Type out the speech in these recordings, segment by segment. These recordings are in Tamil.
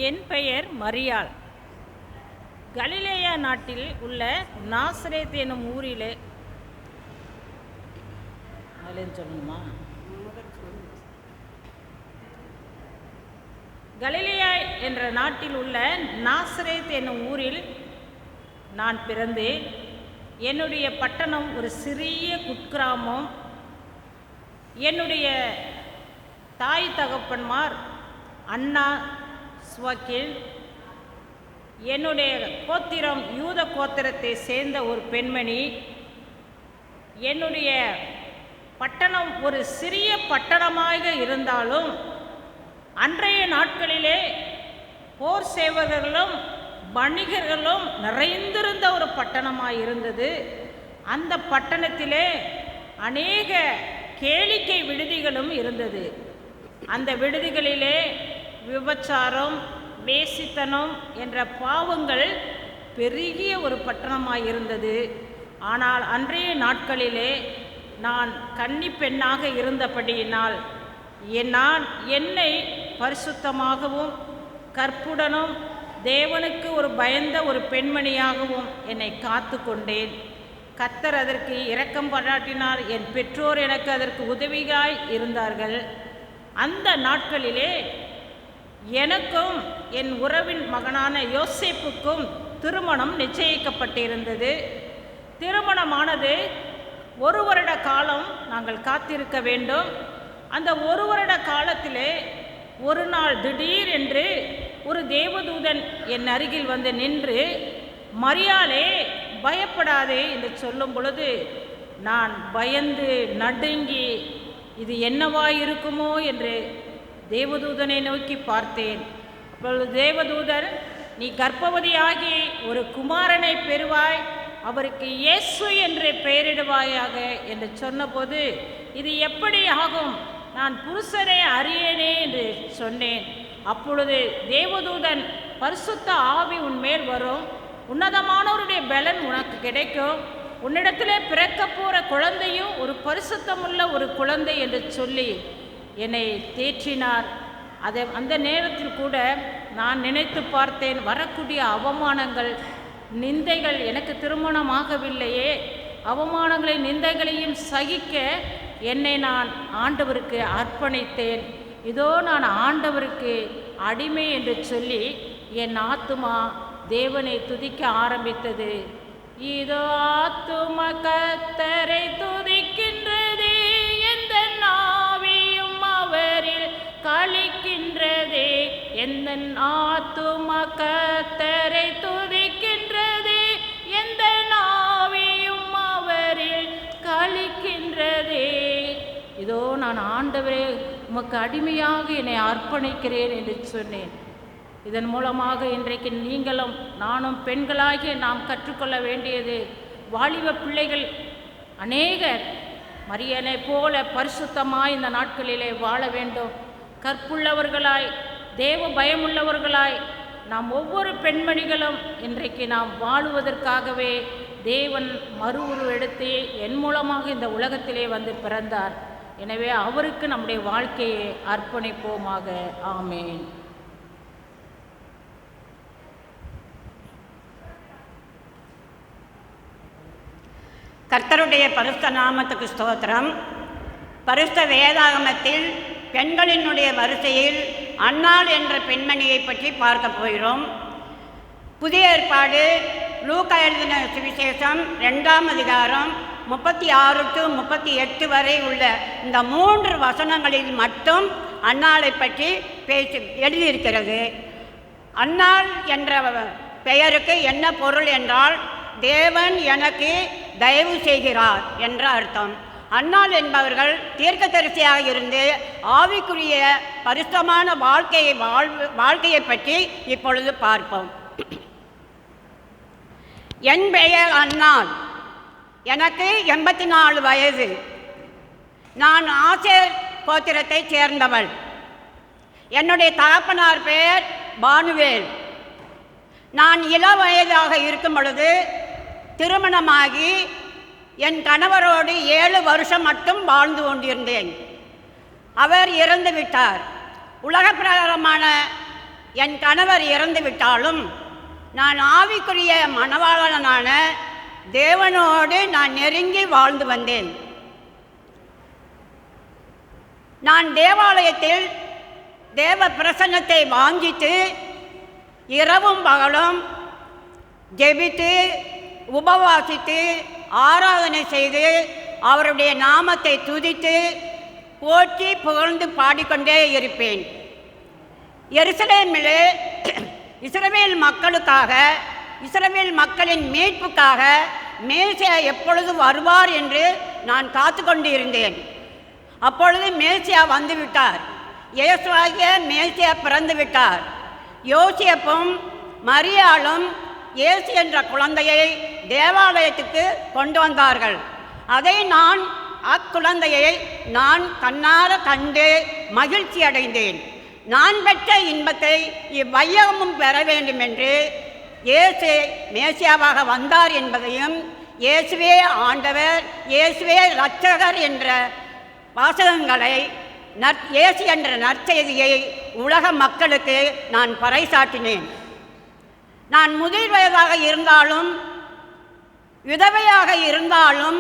என் பெயர் மரியாள். கலிலேயா நாட்டில் உள்ள நாசரேத் எனும் ஊரிலே சொல்லணுமா? கலிலேயா என்ற நாட்டில் உள்ள நாசரேத் என்னும் ஊரில் நான் பிறந்தேன். என்னுடைய பட்டணம் ஒரு சிறிய குக்கிராமம். என்னுடைய தாய் தகப்பன்மார் அண்ணா ஸ்வக்கில். என்னுடைய கோத்திரம் யூத கோத்திரத்தை சேர்ந்த ஒரு பெண்மணி. என்னுடைய பட்டணம் ஒரு சிறிய பட்டணமாக இருந்தாலும் அன்றைய நாட்களிலே போர் சேவகர்களும் வணிகர்களும் நிறைந்திருந்த ஒரு பட்டணமாக இருந்தது. அந்த பட்டணத்திலே அநேக கேளிக்கை விடுதிகளும் இருந்தது. அந்த விடுதிகளிலே விபச்சாரம், வேசித்தனம் என்ற பாவங்கள் பெருகிய ஒரு பட்டணமாக இருந்தது. ஆனால் அன்றைய நாட்களிலே நான் கன்னி பெண்ணாக இருந்தபடியினால் நான் என்னை பரிசுத்தமாகவும் கற்புடனும் தேவனுக்கு ஒரு பயந்த ஒரு பெண்மணியாகவும் என்னை காத்து கொண்டேன். கர்த்தர் அதற்கு இரக்கம் பாராட்டினார். என் பெற்றோர் எனக்கு அதற்கு உதவியாய் இருந்தார்கள். அந்த நாட்களிலே எனக்கும் என் உறவின் மகனான யோசேப்புக்கும் திருமணம் நிச்சயிக்கப்பட்டிருந்தது. திருமணமானது 1 வருட காலம் நாங்கள் காத்திருக்க வேண்டும். அந்த 1 வருட காலத்திலே ஒரு நாள் திடீர் என்று ஒரு தேவதூதன் என் அருகில் வந்து நின்று, மரியாளே பயப்படாதே என்று சொல்லும் பொழுது நான் பயந்து நடுங்கி இது என்னவாயிருக்குமோ என்று தேவதூதனை நோக்கி பார்த்தேன். அப்பொழுது தேவதூதர், நீ கர்ப்பவதியாகி ஒரு குமாரனை பெறுவாய், அவருக்கு இயேசு என்று பெயரிடுவாயாக என்று சொன்னபோது, இது எப்படி ஆகும்? நான் புருஷனை அறியேனே என்று சொன்னேன். அப்பொழுது தேவதூதன், பரிசுத்த ஆவி உன்மேல் வரும், உன்னதமானவருடைய பலன் உனக்கு கிடைக்கும், உன்னிடத்திலே பிறக்க போகிற குழந்தையும் ஒரு பரிசுத்தமுள்ள ஒரு குழந்தை என்று சொல்லி என்னை தேற்றினார். அந்த நேரத்தில் கூட நான் நினைத்து பார்த்தேன், வரக்கூடிய அவமானங்கள், நிந்தைகள், எனக்கு திருமணமாகவில்லையே, அவமானங்களை நிந்தைகளையும் சகிக்க என்னை நான் ஆண்டவருக்கு அர்ப்பணித்தேன். இதோ நான் ஆண்டவருக்கு அடிமை என்று சொல்லி என் ஆத்துமா தேவனை துதிக்க ஆரம்பித்தது. இதோ ஆத்துமா கர்த்தரை துதிக்கின்றது, எந்த நாவியும் அவரில் களிக்கின்றதே. எந்த ஆத்துமா கர்த்தரை துதிக்கின்றது, எந்த நாவியும் அவரில் களிக்கின்றதே. இதோ நான் ஆண்டவரே உமக்கு அடிமையாக என்னை அர்ப்பணிக்கிறேன் என்று சொன்னேன். இதன் மூலமாக இன்றைக்கு நீங்களும் நானும் பெண்களாகிய நாம் கற்றுக்கொள்ள வேண்டியது, வாலிப பிள்ளைகள் அநேகர் மரியனை போல பரிசுத்தமாய் இந்த நாட்களிலே வாழ வேண்டும். கற்புள்ளவர்களாய், தேவ பயமுள்ளவர்களாய் நாம் ஒவ்வொரு பெண்மணிகளும் இன்றைக்கு நாம் வாழுவதற்காகவே தேவன் மறு உருவெடுத்து என் மூலமாக இந்த உலகத்திலே வந்து பிறந்தார். எனவே அவருக்கு நம்முடைய வாழ்க்கையை அர்ப்பணிப்போமாக. ஆமேன். கர்த்தருடைய பரிசுத்த நாமத்துக்கு ஸ்தோத்திரம். பரிசுத்த வேதாகமத்தில் பெண்களினுடைய வரிசையில் அன்னாள் என்ற பெண்மணியை பற்றி பார்க்க போகிறோம். புதிய ஏற்பாடு லூக்கா எழுதின சுவிசேஷம் 2ஆம் அதிகாரம் 36 to 38 வரை உள்ள இந்த 3 வசனங்களில் மட்டும் அன்னாளை பற்றி எழுதியிருக்கிறது. அன்னாள் என்ற பெயருக்கு என்ன பொருள் என்றால், தேவன் எனக்கு தயவு செய்கிறார் என்ற அர்த்தம். அன்னாள் என்பவர்கள் தீர்க்கதரிசியாக இருந்து ஆவிக்குரிய பரிசுத்தமான வாழ்க்கையை பற்றி இப்பொழுது பார்ப்போம். என் பெயர் அன்னாள், எனக்கு 84 வயது. நான் ஆசேர் கோத்திரத்தை சேர்ந்தவள். என்னுடைய தகப்பனார் பெயர் பானுவேல். நான் இள வயதாக இருக்கும் பொழுது திருமணமாகி என் கணவரோடு 7 வருஷம் மட்டும் வாழ்ந்து கொண்டிருந்தேன். அவர் இறந்து விட்டார். உலக பிரகாரமான என் கணவர் இறந்து விட்டாலும் நான் ஆவிக்குரிய மணவாளனான தேவனோடு நான் நெருங்கி வாழ்ந்து வந்தேன். நான் தேவாலயத்தில் தேவ பிரசன்னத்தை வாங்கிட்டு இரவும் பகலும் ஜெபித்து உபவாசித்து ஆராதனை செய்து அவருடைய நாமத்தை துதித்து போற்றி புகழ்ந்து பாடிக்கொண்டே இருப்பேன். எருசலேமிலே இஸ்ரவேல் மக்களுக்காக, இஸ்ரவேல் மக்களின் மீட்புக்காக மேசியா எப்பொழுது வருவார் என்று நான் காத்து கொண்டு இருந்தேன். அப்பொழுது மேசியா வந்துவிட்டார். இயேசுவாகிய மேசியா பிறந்து விட்டார். யோசேப்பும் மரியாளும் இயேசு என்ற குழந்தையை தேவாலயத்துக்கு கொண்டு வந்தார்கள். அதை அக்குழந்தையை நான் கண்ணார கண்டு மகிழ்ச்சி அடைந்தேன். நான் பெற்ற இன்பத்தை இவ்வையகமும் பெற வேண்டும் என்று இயேசு மேசியாவாக வந்தார் என்பதையும், இயேசுவே ஆண்டவர், இயேசுவே இரட்சகர் என்ற வாசகங்களை, இயேசு என்ற நற்செய்தியை உலக மக்களுக்கு நான் பறைசாற்றினேன். நான் முதிர் வயதாக இருந்தாலும், விதவையாக இருந்தாலும்,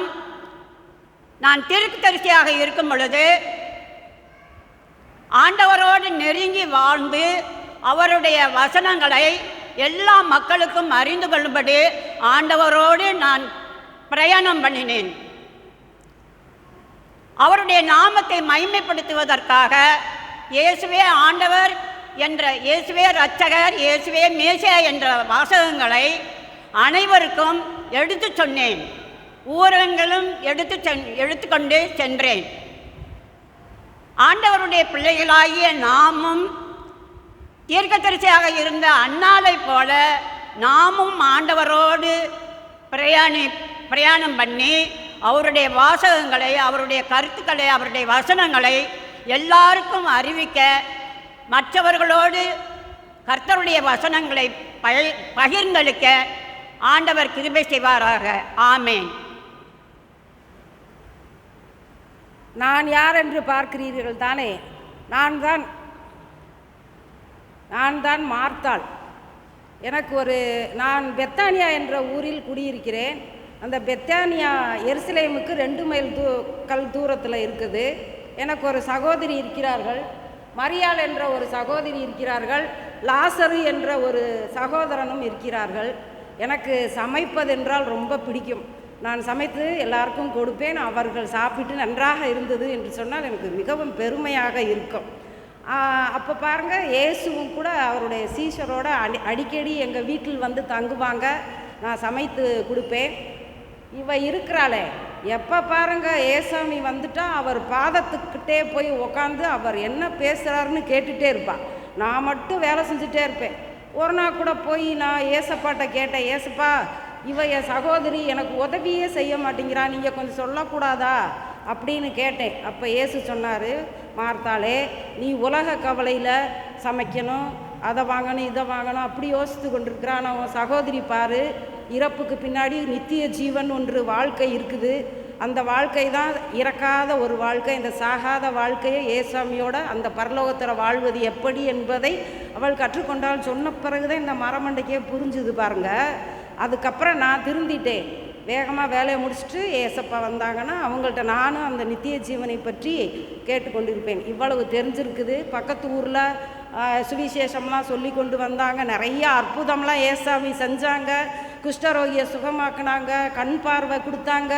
நான் தீர்க்கதரிசியாக இருக்கும் பொழுது ஆண்டவரோடு நெருங்கி வாழ்ந்து அவருடைய வசனங்களை எல்லா மக்களுக்கும் அறிந்து கொள்ளும்படி ஆண்டவரோடு நான் பிரயாணம் பண்ணினேன். அவருடைய நாமத்தை மகிமைப்படுத்துவதற்காக இயேசுவே ஆண்டவர் என்ற, இயேசுவே இரட்சகர், இயேசுவே மேசியா என்ற வாசகங்களை அனைவருக்கும் எடுத்து சொன்னேன். ஊரகங்களும் எடுத்துக்கொண்டு சென்றேன். ஆண்டவருடைய பிள்ளைகளாகிய நாமும் தீர்க்கதரிசியாக இருந்த அன்னாளை போல நாமும் ஆண்டவரோடு பிரயாணம் பண்ணி அவருடைய வாசகங்களை, அவருடைய கருத்துக்களை, அவருடைய வசனங்களை எல்லாருக்கும் அறிவிக்க, மற்றவர்களோடு கர்த்தருடைய வசனங்களை பகிர்ந்தளிக்க ஆண்டவர் கிருபை செய்வாராக. ஆமேன். நான் யார் என்று பார்க்கிறீர்கள் தானே? நான் தான் மார்த்தாள். நான் பெத்தானியா என்ற ஊரில் குடியிருக்கிறேன். அந்த பெத்தானியா எருசலேமுக்கு 2 மைல் கல் தூரத்தில் இருக்குது. எனக்கு ஒரு சகோதரி இருக்கிறார்கள். மரியாள் என்ற ஒரு சகோதரி இருக்கிறார்கள். லாசரு என்ற ஒரு சகோதரனும் இருக்கிறார்கள். எனக்கு சமைப்பதென்றால் ரொம்ப பிடிக்கும். நான் சமைத்து எல்லாருக்கும் கொடுப்பேன். அவர்கள் சாப்பிட்டு நன்றாக இருந்தது என்று சொன்னால் எனக்கு மிகவும் பெருமையாக இருக்கும். அப்போ பாருங்கள், இயேசுவும் கூட அவருடைய சீஷரோட அடிக்கடி எங்கள் வீட்டில் வந்து தங்குவாங்க. நான் சமைத்து கொடுப்பேன். இவ இருக்கிறாளே, எப்போ பாருங்கள் ஏசாமி வந்துட்டா அவர் பாதத்துக்கிட்டே போய் உக்காந்து அவர் என்ன பேசுகிறாருன்னு கேட்டுகிட்டே இருப்பாள். நான் மட்டும் வேலை செஞ்சுட்டே இருப்பேன். ஒரு நாள் கூட போய் நான் ஏசப்பாட்ட கேட்டேன், ஏசப்பா இவ என் சகோதரி எனக்கு உதவியே செய்ய மாட்டேங்கிறா, நீங்கள் கொஞ்சம் சொல்லக்கூடாதா அப்படின்னு கேட்டேன். அப்போ இயேசு சொன்னார், மார்த்தாளே, நீ உலக கவலையில் சமைக்கணும், அதை வாங்கணும் இதை வாங்கணும் அப்படி யோசித்து கொண்டிருக்கிறான். நான் உன் சகோதரி பாரு, இறப்புக்கு பின்னாடி நித்திய ஜீவன் ஒன்று வாழ்க்கை இருக்குது. அந்த வாழ்க்கை தான் இறக்காத ஒரு வாழ்க்கை. இந்த சாகாத வாழ்க்கையை ஏசாமியோட அந்த பரலோகத்தில் வாழ்வது எப்படி என்பதை அவள் கற்றுக்கொண்டால். சொன்ன பிறகுதான் இந்த மரமண்டைக்கே புரிஞ்சுது பாருங்கள். அதுக்கப்புறம் நான் திருந்திட்டேன். வேகமாக வேலையை முடிச்சுட்டு ஏசப்பா வந்தாங்கன்னா அவங்கள்ட்ட நானும் அந்த நித்திய ஜீவனை பற்றி கேட்டுக்கொண்டிருப்பேன். இவ்வளவு தெரிஞ்சிருக்குது. பக்கத்து ஊரில் சுவிசேஷம்லாம் சொல்லி கொண்டு வந்தாங்க. நிறைய அற்புதம்லாம் ஏசாமி செஞ்சாங்க. குஷ்டரோகியை சுகமாக்குனாங்க, கண் பார்வை கொடுத்தாங்க.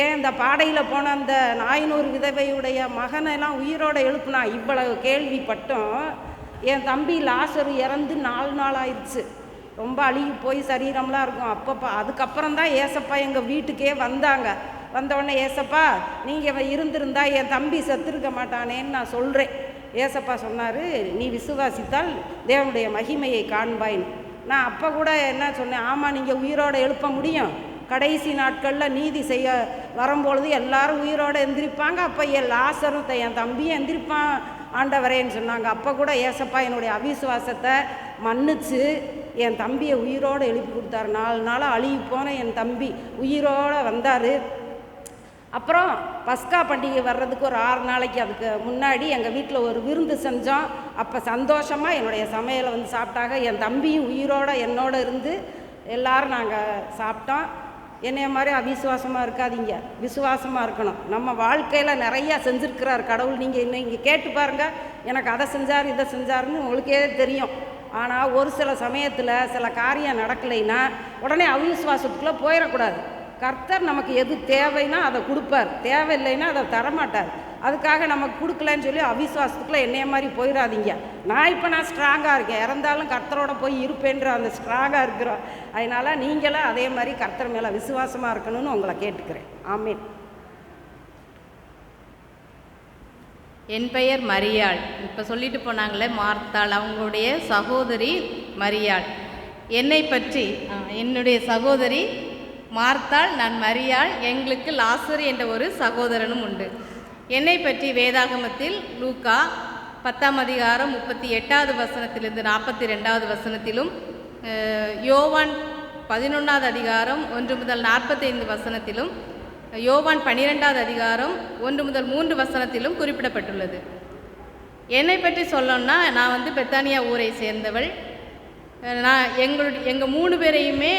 ஏன் இந்த பாடையில் போன அந்த நாயனூர் விதவையுடைய மகனெல்லாம் உயிரோடு எழுப்புனா. இவ்வளவு கேள்விப்பட்டோம். என் தம்பி லாசரு இறந்து 4 நாள் ஆயிடுச்சு. ரொம்ப அழுகி போய் சரீரம்லாம் இருக்கும். அதுக்கப்புறம் தான் ஏசப்பா எங்கள் வீட்டுக்கே வந்தாங்க. வந்தவுடனே, ஏசப்பா நீங்கள் இருந்திருந்தா என் தம்பி செத்துருக்க மாட்டானேன்னு நான் சொல்கிறேன். ஏசப்பா சொன்னார், நீ விசுவாசித்தால் தேவனுடைய மகிமையை காண்பாயின்னு. நான் அப்போ கூட என்ன சொன்னேன், ஆமாம் நீங்கள் உயிரோடு எழுப்ப முடியும். கடைசி நாட்களில் நீதி செய்ய வரும்பொழுது எல்லாரும் உயிரோடு எந்திரிப்பாங்க. அப்போ என் லாசரும் என் தம்பியும் எந்திரிப்பான் ஆண்டவரேன்னு சொன்னாங்க. அப்போ கூட ஏசப்பா என்னுடைய அவிசுவாசத்தை மன்னிச்சு என் தம்பியை உயிரோடு எழுப்பி கொடுத்தாரு. 4 நாளாக அழுகி போன என் தம்பி உயிரோடு வந்தார். அப்புறம் பஸ்கா பண்டிகை வர்றதுக்கு ஒரு 6 நாளைக்கு அதுக்கு முன்னாடி எங்கள் வீட்டில் ஒரு விருந்து செஞ்சோம். அப்போ சந்தோஷமாக என்னுடைய சமையலை வந்து சாப்பிட்டாங்க. என் தம்பியும் உயிரோடு என்னோட இருந்து எல்லோரும் நாங்கள் சாப்பிட்டோம். என்னைய மாதிரி அவிசுவாசமாக இருக்காதீங்க, விசுவாசமாக இருக்கணும். நம்ம வாழ்க்கையில் நிறையா செஞ்சுருக்கிறார் கடவுள். நீங்கள் இன்னும் இங்கே கேட்டு பாருங்கள், எனக்கு அதை செஞ்சார் இதை செஞ்சாருன்னு உங்களுக்கே தெரியும். ஆனால் ஒரு சில சமயத்தில் சில காரியம் நடக்கலைன்னா உடனே அவிசுவாசத்துக்குள்ளே போயிடக்கூடாது. கர்த்தர் நமக்கு எது தேவைன்னா அதை கொடுப்பார், தேவையில்லைன்னா அதை தரமாட்டார். அதுக்காக நமக்கு கொடுக்கலன்னு சொல்லி அவிசுவாசத்துக்குள்ளே என்னைய மாதிரி போயிடாதீங்க. நான் ஸ்ட்ராங்காக இருக்கேன், இறந்தாலும் கர்த்தரோட போய் இருப்பேன்ற அந்த ஸ்ட்ராங்காக இருக்கிறோம். அதனால் நீங்களும் அதே மாதிரி கர்த்தர் மேலே விசுவாசமாக இருக்கணும்னு உங்களை கேட்டுக்கிறேன். ஆமீன். என் பெயர் மரியாள். இப்போ சொல்லிட்டு போனாங்களே மார்த்தாள், அவங்களுடைய சகோதரி மரியாள். என்னை பற்றி என்னுடைய சகோதரி மார்த்தாள், நான் மரியாள். எங்களுக்கு லாசரு என்ற ஒரு சகோதரனும் உண்டு. என்னை பற்றி வேதாகமத்தில் லூக்கா 10ஆம் அதிகாரம் 38வது வசனத்திலிருந்து 42வது வசனத்திலும், யோவான் 11வது அதிகாரம் 1 முதல் 45 வசனத்திலும், யோவான் 12வது அதிகாரம் 1 முதல் 3 வசனத்திலும் குறிப்பிடப்பட்டுள்ளது. என்னை பற்றி சொல்லணும்னா, நான் வந்து பெத்தானியா ஊரை சேர்ந்தவள். எங்கள் 3 பேரையுமே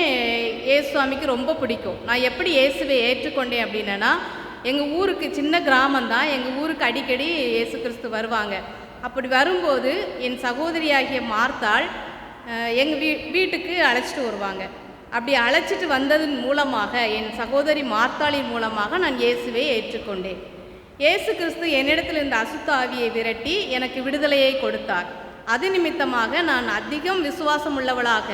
இயேசு சுவாமிக்கு ரொம்ப பிடிக்கும். நான் எப்படி இயேசுவை ஏற்றுக்கொண்டேன் அப்படின்னா, எங்கள் ஊருக்கு சின்ன கிராமம்தான், எங்கள் ஊருக்கு அடிக்கடி இயேசு கிறிஸ்து வருவாங்க. அப்படி வரும்போது என் சகோதரியாகிய மார்த்தாள் எங்கள் வீட்டுக்கு அழைச்சிட்டு வருவாங்க. அப்படி அழைச்சிட்டு வந்ததன் மூலமாக, என் சகோதரி மார்த்தாளின் மூலமாக நான் இயேசுவை ஏற்றுக்கொண்டேன். இயேசு கிறிஸ்து என்னிடத்தில் இருந்த அசுத்த ஆவியை விரட்டி எனக்கு விடுதலையை கொடுத்தார். அது நிமித்தமாக நான் அதிகம் விசுவாசம் உள்ளவளாக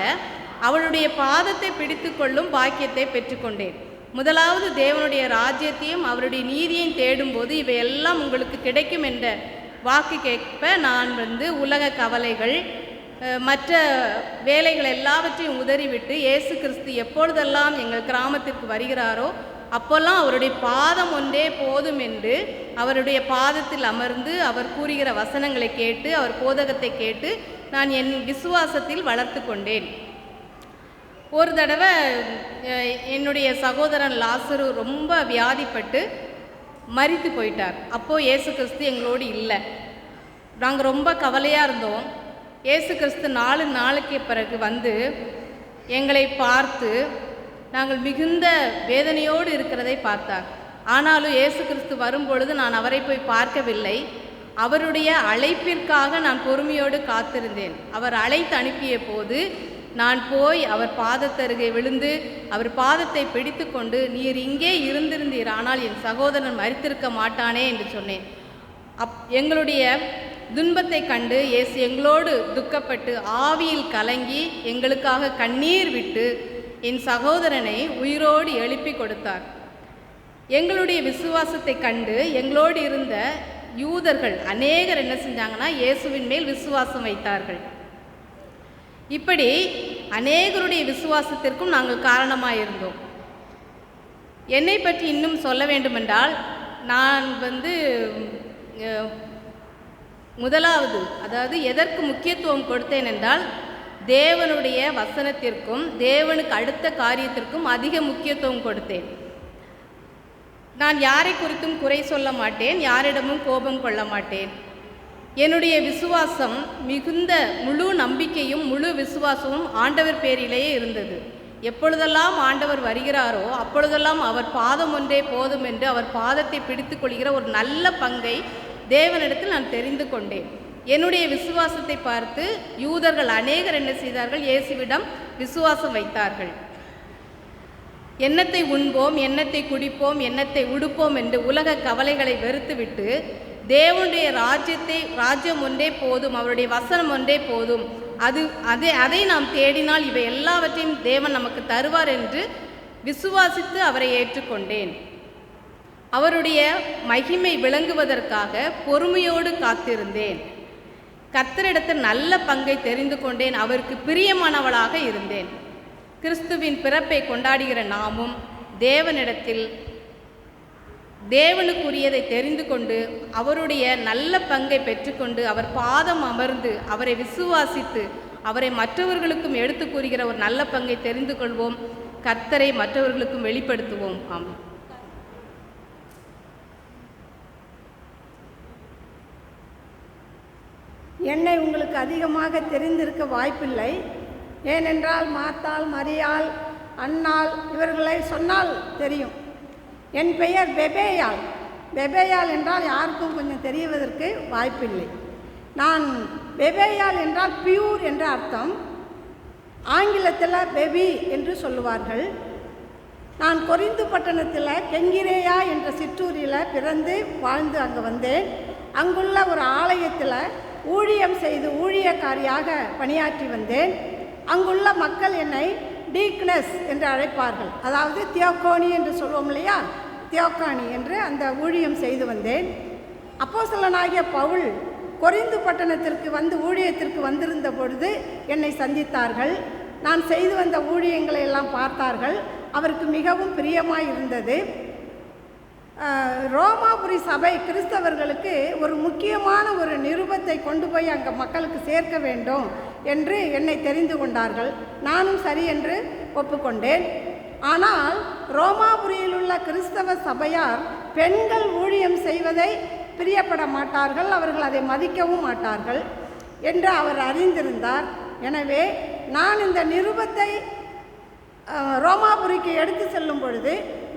அவளுடைய பாதத்தை பிடித்து கொள்ளும் பாக்கியத்தை பெற்றுக்கொண்டேன். முதலாவது தேவனுடைய ராஜ்யத்தையும் அவருடைய நீதியையும் தேடும்போது இவையெல்லாம் உங்களுக்கு கிடைக்கும் என்ற வாக்கு கேட்ப நான் வந்து உலக கவலைகள் மற்ற வேலைகள் எல்லாவற்றையும் உதறிவிட்டு இயேசு கிறிஸ்து எப்பொழுதெல்லாம் எங்கள் கிராமத்திற்கு வருகிறாரோ அப்போல்லாம் அவருடைய பாதம் ஒன்றே போதும் என்று அவருடைய பாதத்தில் அமர்ந்து அவர் கூறுகிற வசனங்களை கேட்டு அவர் போதகத்தை கேட்டு நான் என் விசுவாசத்தில் வளர்த்து கொண்டேன். ஒரு தடவை என்னுடைய சகோதரன் லாசரு ரொம்ப வியாதிப்பட்டு மரித்து போயிட்டார். அப்போது இயேசு கிறிஸ்து எங்களோடு இல்லை. நாங்கள் ரொம்ப கவலையாக இருந்தோம். இயேசு கிறிஸ்து 4 நாளுக்கு பிறகு வந்து எங்களை பார்த்து நாங்கள் மிகுந்த வேதனையோடு இருக்கிறதை பார்த்தார். ஆனாலும் இயேசு கிறிஸ்து வரும்பொழுது நான் அவரை போய் பார்க்கவில்லை. அவருடைய அழைப்பிற்காக நான் பொறுமையோடு காத்திருந்தேன். அவர் அழைத்து அனுப்பிய போது நான் போய் அவர் பாதத்தருகே விழுந்து அவர் பாதத்தை பிடித்து கொண்டு, நீர் இங்கே இருந்திருந்தீர், ஆனால் என் சகோதரன் மரித்திருக்க மாட்டானே என்று சொன்னேன். எங்களுடைய துன்பத்தை கண்டு இயேசு எங்களோடு துக்கப்பட்டு ஆவியில் கலங்கி எங்களுக்காக கண்ணீர் விட்டு என் சகோதரனை உயிரோடு எழுப்பி கொடுத்தார். எங்களுடைய விசுவாசத்தை கண்டு எங்களோடு இருந்த யூதர்கள் அநேகர் என்ன செஞ்சாங்கன்னா இயேசுவின் மேல் விசுவாசம் வைத்தார்கள். இப்படி அநேகருடைய விசுவாசத்திற்கும் நாங்கள் காரணமாக இருந்தோம். என்னை பற்றி இன்னும் சொல்ல வேண்டுமென்றால், நான் வந்து முதலாவது அதாவது எதற்கு முக்கியத்துவம் கொடுத்தேன் என்றால், தேவனுடைய வசனத்திற்கும் தேவனுக்கு அடுத்த காரியத்திற்கும் அதிக முக்கியத்துவம் கொடுத்தேன். நான் யாரை குறித்தும் குறை சொல்ல மாட்டேன், யாரிடமும் கோபம் கொள்ள மாட்டேன். என்னுடைய விசுவாசம் மிகுந்த முழு நம்பிக்கையும் முழு விசுவாசமும் ஆண்டவர் பேரிலேயே இருந்தது. எப்பொழுதெல்லாம் ஆண்டவர் வருகிறாரோ அப்பொழுதெல்லாம் அவர் பாதம் ஒன்றே போதும் என்று அவர் பாதத்தை பிடித்து கொள்கிற ஒரு நல்ல பங்கை தேவனிடத்தில் நான் தெரிந்து கொண்டேன். என்னுடைய விசுவாசத்தை பார்த்து யூதர்கள் அநேகர் என்ன செய்தார்கள்? இயேசுவிடம் விசுவாசம் வைத்தார்கள். எண்ணத்தை உண்போம், எண்ணத்தை குடிப்போம், எண்ணத்தை உடுப்போம் என்று உலக கவலைகளை வெறுத்துவிட்டு தேவனுடைய ராஜ்யம் ஒன்றே போதும், அவருடைய வசனம் ஒன்றே போதும், அதை நாம் தேடினால் இவை எல்லாவற்றையும் தேவன் நமக்கு தருவார் என்று விசுவாசித்து அவரை ஏற்றுக்கொண்டேன். அவருடைய மகிமை விளங்குவதற்காக பொறுமையோடு காத்திருந்தேன். கர்த்தரிடத்தில் நல்ல பங்கை தெரிந்து கொண்டேன். அவருக்கு பிரியமானவளாக இருந்தேன். கிறிஸ்துவின் பிறப்பை கொண்டாடுகிற நாமும் தேவனிடத்தில் தேவனுக்குரியதை தெரிந்து கொண்டு அவருடைய நல்ல பங்கை பெற்றுக்கொண்டு அவர் பாதம் அமர்ந்து அவரை விசுவாசித்து அவரை மற்றவர்களுக்கும் எடுத்து கூறுகிற ஒரு நல்ல பங்கை தெரிந்து கொள்வோம். கர்த்தரை மற்றவர்களுக்கும் வெளிப்படுத்துவோம். ஆமாம். என்னை உங்களுக்கு அதிகமாக தெரிந்திருக்க வாய்ப்பில்லை. ஏனென்றால் மாத்தாள், மரியாள், அன்னாள் இவர்களை சொன்னால் தெரியும். என் பெயர் பெபேயாள். பெபேயாள் என்றால் யாருக்கும் கொஞ்சம் தெரிவதற்கு வாய்ப்பில்லை. நான் பெபேயாள் என்றால் பியூர் என்ற அர்த்தம். ஆங்கிலத்தில் பெபி என்று சொல்லுவார்கள். நான் கொரிந்து பட்டணத்தில் கெங்கிரேயா என்ற சிற்றூரில் பிறந்து வாழ்ந்து அங்கே வந்தேன். அங்குள்ள ஒரு ஆலயத்தில் ஊழியம் செய்து ஊழியக்காரியாக பணியாற்றி வந்தேன். அங்குள்ள மக்கள் என்னை டீக்னஸ் என்று அழைப்பார்கள். அதாவது தியோக்கோனி என்று சொல்லுவோம் இல்லையா, தியோக்கானி என்று அந்த ஊழியம் செய்து வந்தேன். அப்போஸ்தலனாகிய பவுல் கொரிந்து பட்டணத்திற்கு வந்து ஊழியத்திற்கு வந்திருந்த பொழுது என்னை சந்தித்தார்கள். நான் செய்து வந்த ஊழியங்களை எல்லாம் பார்த்தார்கள். அவருக்கு மிகவும் பிரியமாய் இருந்தது. ரோமாபுரி சபை கிறிஸ்தவர்களுக்கு ஒரு முக்கியமான ஒரு நிருபத்தை கொண்டு போய் அங்கே மக்களுக்கு சேர்க்க வேண்டும் என்று என்னை தெரிந்து கொண்டார்கள். நானும் சரி என்று ஒப்புக்கொண்டேன். ஆனால் ரோமாபுரியில் உள்ள கிறிஸ்தவ சபையார் பெண்கள் ஊழியம் செய்வதை பிரியப்பட மாட்டார்கள், அவர்கள் அதை மதிக்கவும் மாட்டார்கள் என்று அவர் அறிந்திருந்தார். எனவே நான் இந்த நிருபத்தை ரோமாபுரிக்கு எடுத்து செல்லும் பொழுது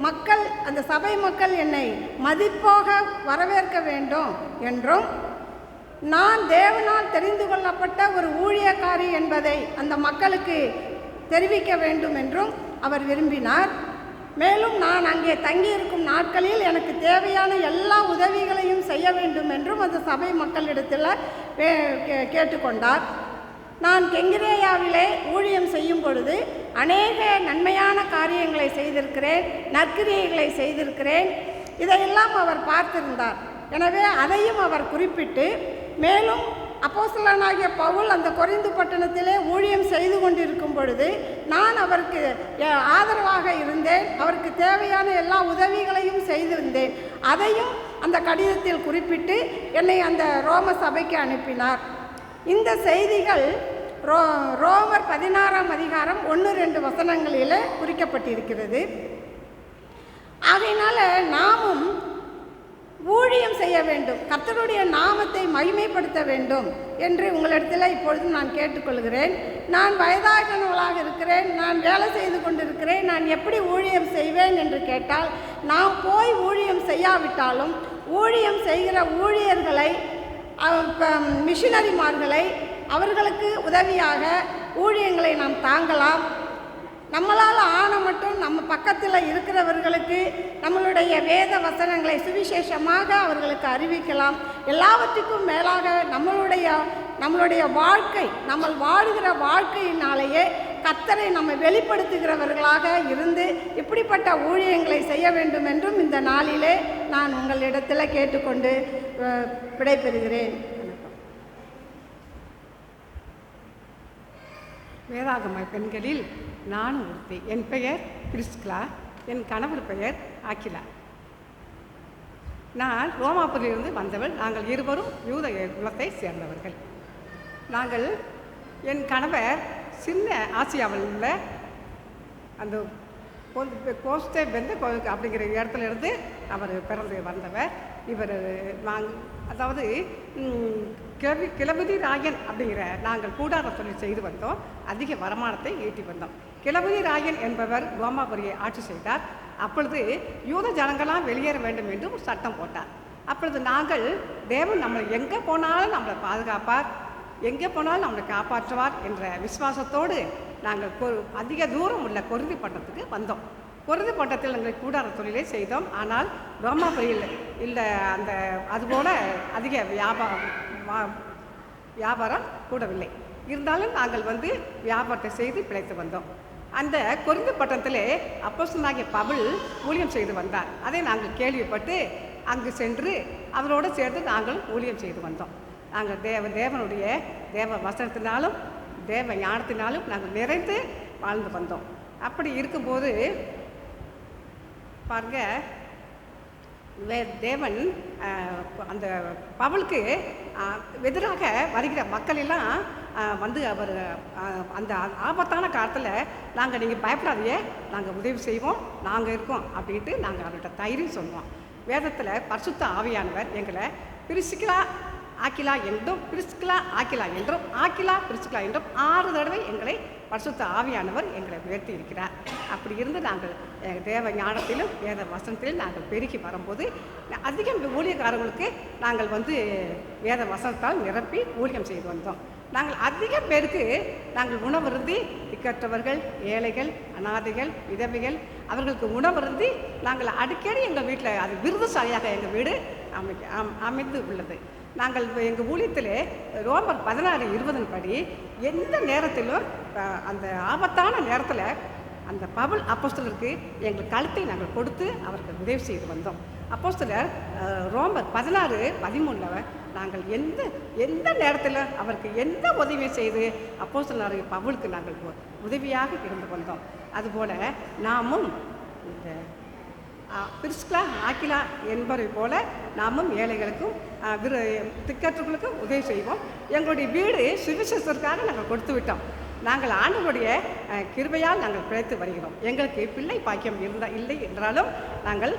மக்கள், அந்த சபை மக்கள் என்னை மதிப்போக வரவேற்க வேண்டும் என்றும், நான் தேவனால் தெரிந்து கொள்ளப்பட்ட ஒரு ஊழியக்காரி என்பதை அந்த மக்களுக்கு தெரிவிக்க வேண்டும் என்றும் அவர் விரும்பினார். மேலும் நான் அங்கே தங்கியிருக்கும் நாட்களில் எனக்கு தேவையான எல்லா உதவிகளையும் செய்ய வேண்டும் என்றும் அந்த சபை மக்களிடத்தில் கேட்டுக்கொண்டார். நான் கெங்கிரேயாவிலே ஊழியம் செய்யும் பொழுது அநேக நன்மையான காரியங்களை செய்திருக்கிறேன், நற்கிரியைகளை செய்திருக்கிறேன். இதையெல்லாம் அவர் பார்த்திருந்தார். எனவே அதையும் அவர் குறிப்பிட்டு, மேலும் அப்போஸ்தலனாகிய பவுல் அந்த கொரிந்து பட்டணத்திலே ஊழியம் செய்து கொண்டிருக்கும் பொழுது நான் அவருக்கு ஆதரவாக இருந்தேன், அவருக்கு தேவையான எல்லா உதவிகளையும் செய்திருந்தேன். அதையும் அந்த கடிதத்தில் குறிப்பிட்டு என்னை அந்த ரோம சபைக்கு அனுப்பினார். இந்த செய்திகள் ரோமர் 16ஆம் அதிகாரம் 1-2 வசனங்களில் குறிக்கப்பட்டிருக்கிறது. ஆகையினால நாமும் ஊழியம் செய்ய வேண்டும், கர்த்தருடைய நாமத்தை மகிமைப்படுத்த வேண்டும் என்று உங்களிடத்தில் இப்பொழுது நான் கேட்டுக்கொள்கிறேன். நான் வயதானவளாக இருக்கிறேன், நான் வேலை செய்து கொண்டிருக்கிறேன், நான் எப்படி ஊழியம் செய்வேன் என்று கேட்டால், நாம் போய் ஊழியம் செய்யாவிட்டாலும் ஊழியம் செய்கிற ஊழியர்களை, மிஷினரிமார்களை, அவர்களுக்கு உதவியாக ஊழியங்களை நாம் தாங்கலாம். நம்மளால் ஆன மட்டும் நம்ம பக்கத்தில் இருக்கிறவர்களுக்கு நம்மளுடைய வேத வசனங்களை சுவிசேஷமாக அவர்களுக்கு அறிவிக்கலாம். எல்லாவற்றுக்கும் மேலாக நம்மளுடைய வாழ்க்கை, நம்ம வாழ்கிற வாழ்க்கையினாலேயே கர்த்தரை நம்ம வெளிப்படுத்துகிறவர்களாக இருந்து இப்படிப்பட்ட ஊழியங்களை செய்ய வேண்டும் என்றும் இந்த நாளிலே நான் உங்களிடத்தில் கேட்டுக்கொண்டு விடைபெறுகிறேன். வேதாகம பெண்களில் நானும் ஒருத்தி. என் பெயர் பிரிஸ்கிலா, என் கணவர் பெயர் ஆக்கிலா. நான் ரோமாபுரியிலிருந்து வந்தவள். நாங்கள் இருவரும் யூத குலத்தை சேர்ந்தவர்கள். நாங்கள், என் கணவர் சின்ன ஆசியாவில் உள்ள அந்த கோஸ்டே பெந்த அப்படிங்கிற இடத்துல இருந்து அவர் பிறந்து வந்தவர். இவர் அதாவது கிளபதி ராயன் அப்படிங்கிற நாங்கள் கூடார தொழில் செய்து வந்தோம். அதிக வருமானத்தை ஈட்டி வந்தோம். கிளபதி ராயன் என்பவர் ரோமாபுரியை ஆட்சி செய்தார். அப்பொழுது யூத ஜனங்களாம் வெளியேற வேண்டும் என்று ஒரு சட்டம் போட்டார். அப்பொழுது நாங்கள், தேவன் நம்மளை எங்கே போனாலும் நம்மளை பாதுகாப்பார், எங்கே போனாலும் நம்மளை காப்பாற்றுவார் என்ற விசுவாசத்தோடு நாங்கள் அதிக தூரம் உள்ள கொரிந்து பட்டணத்துக்கு வந்தோம். கொரிந்து பட்டணத்தில் நாங்கள் கூடார தொழிலை செய்தோம். ஆனால் ரோமாபுரியில் இல்லை, அதுபோல் அதிக வியாபாரம் கூடவில்லை. இருந்தாலும் நாங்கள் வியாபாரத்தை செய்து பிழைத்து வந்தோம். அந்த கொரிந்து பட்டணத்திலே அப்போஸ்தலனாகிய பவுல் ஊழியம் செய்து வந்தார். அதை நாங்கள் கேள்விப்பட்டு அங்கு சென்று அவரோடு சேர்ந்து நாங்கள் ஊழியம் செய்து வந்தோம். நாங்கள் தேவனுடைய தேவ வசனத்தினாலும் தேவ ஞானத்தினாலும் நாங்கள் நிறைந்து வாழ்ந்து வந்தோம். அப்படி இருக்கும்போது பாருங்க, தேவன் அந்த பவுலுக்கு எதிராக வருகிற மக்களெல்லாம் அவர் அந்த ஆபத்தான காலத்தில் நாங்கள், நீங்கள் பயப்படாதீங்க, நாங்கள் உதவி செய்வோம், நாங்கள் இருக்கோம் அப்படின்ட்டு நாங்கள் அவர்கிட்ட தைரியம் சொல்லுவோம். வேதத்தில் பரிசுத்த ஆவியானவர் எங்களை பிரிசிக்கலா ஆக்கிலா என்றும் பிரிஸ்கிலா ஆக்கிலா என்றும் ஆக்கிலா பிரிஸ்கிலா என்றும் 6 தடவை எங்களை பரிசுத்த ஆவியானவர் எங்களை உயர்த்தி இருக்கிறார். அப்படி இருந்து நாங்கள் தேவ ஞானத்திலும் வேத வசனத்திலும் நாங்கள் பெருகி வரும்போது அதிகம் ஊழியக்காரர்களுக்கு நாங்கள் வேத வசனத்தால் நிரப்பி ஊழியம் செய்து வந்தோம். நாங்கள் அதிகம் பேருக்கு நாங்கள் உணவருந்தி திக்கற்றவர்கள், ஏழைகள், அனாதைகள், விதவைகள் அவர்களுக்கு உணவருந்தி நாங்கள் அடிக்கடி எங்கள் வீட்டில் அது விருதுசாலியாக எங்கள் வீடு அமைந்து உள்ளது. நாங்கள் எங்கள் ஊழியத்தில் ரோமர் 16:20 படி எந்த நேரத்திலும் அந்த ஆபத்தான நேரத்தில் அந்த பவுல் அப்போஸ்தலருக்கு எங்கள் கழுத்தை நாங்கள் கொடுத்து அவருக்கு உதவி செய்து வந்தோம். அப்போஸ்தலர் ரோமர் 16:13 நாங்கள் எந்த நேரத்தில் அவருக்கு எந்த உதவி செய்து அப்போஸ்தலர் பவுலுக்கு நாங்கள் உதவியாக இருந்து வந்தோம். அதுபோல் நாமும் இந்த பிரிஸ்கிலா ஆக்கிலா என்பதை போல நாமும் ஏழைகளுக்கும் திக்கற்றவர்களுக்கும் உதவி செய்வோம். எங்களுடைய வீடு சுவிசேஷத்திற்காக நாங்கள் கொடுத்து விட்டோம். நாங்கள் ஆண்டவருடைய கிருபையால் நாங்கள் பிழைத்து வருகிறோம். எங்களுக்கு பிள்ளை பாக்கியம் இல்லை என்றாலும் நாங்கள்